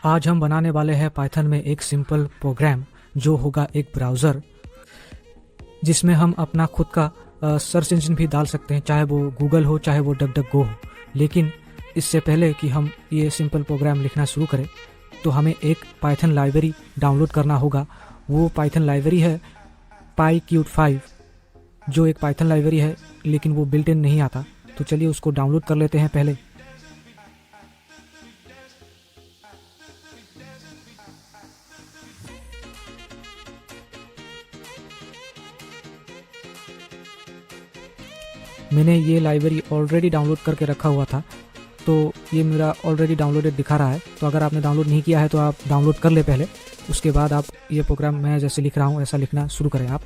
आज हम बनाने वाले हैं पाइथन में एक सिंपल प्रोग्राम जो होगा एक ब्राउज़र जिसमें हम अपना खुद का सर्च इंजन भी डाल सकते हैं, चाहे वो गूगल हो चाहे वो डक गो हो। लेकिन इससे पहले कि हम ये सिंपल प्रोग्राम लिखना शुरू करें तो हमें एक पाइथन लाइब्रेरी डाउनलोड करना होगा। वो पाइथन लाइब्रेरी है PyQt5, जो एक पाइथन लाइब्रेरी है लेकिन वो बिल्ट इन नहीं आता। तो चलिए उसको डाउनलोड कर लेते हैं पहले। मैंने ये लाइब्रेरी ऑलरेडी डाउनलोड करके रखा हुआ था, तो ये मेरा ऑलरेडी डाउनलोडेड दिखा रहा है। तो अगर आपने डाउनलोड नहीं किया है तो आप डाउनलोड कर ले पहले, उसके बाद आप ये प्रोग्राम मैं जैसे लिख रहा हूँ ऐसा लिखना शुरू करें आप।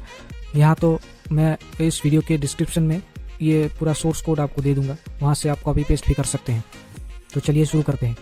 यहाँ तो मैं इस वीडियो के डिस्क्रिप्शन में ये पूरा सोर्स कोड आपको दे दूँगा, वहाँ से आप कॉपी पेस्ट भी कर सकते हैं। तो चलिए शुरू करते हैं।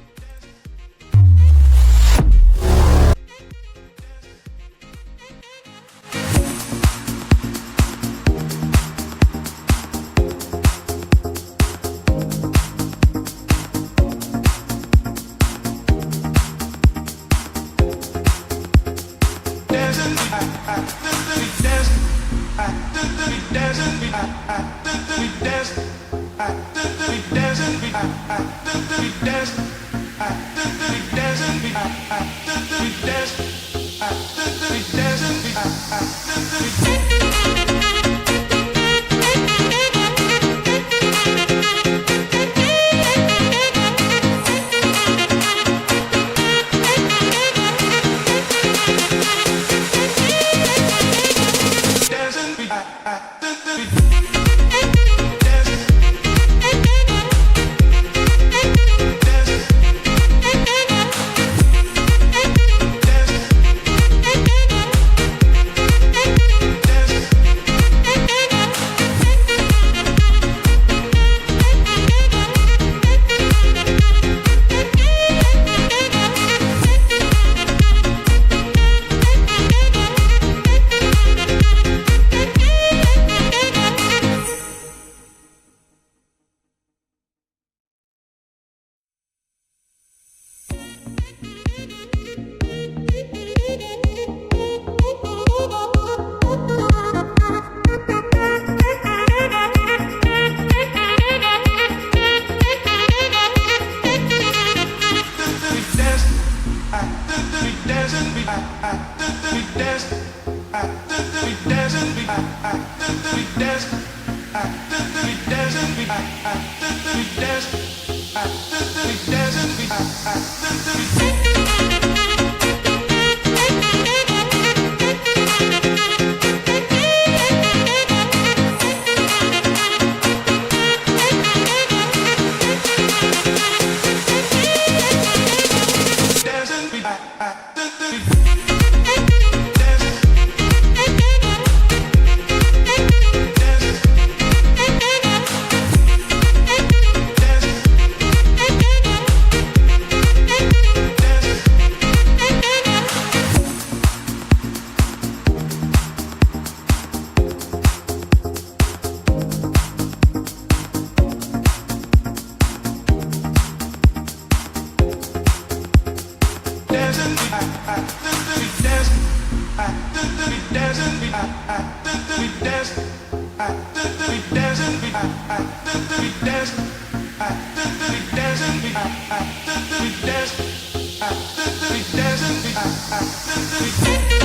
We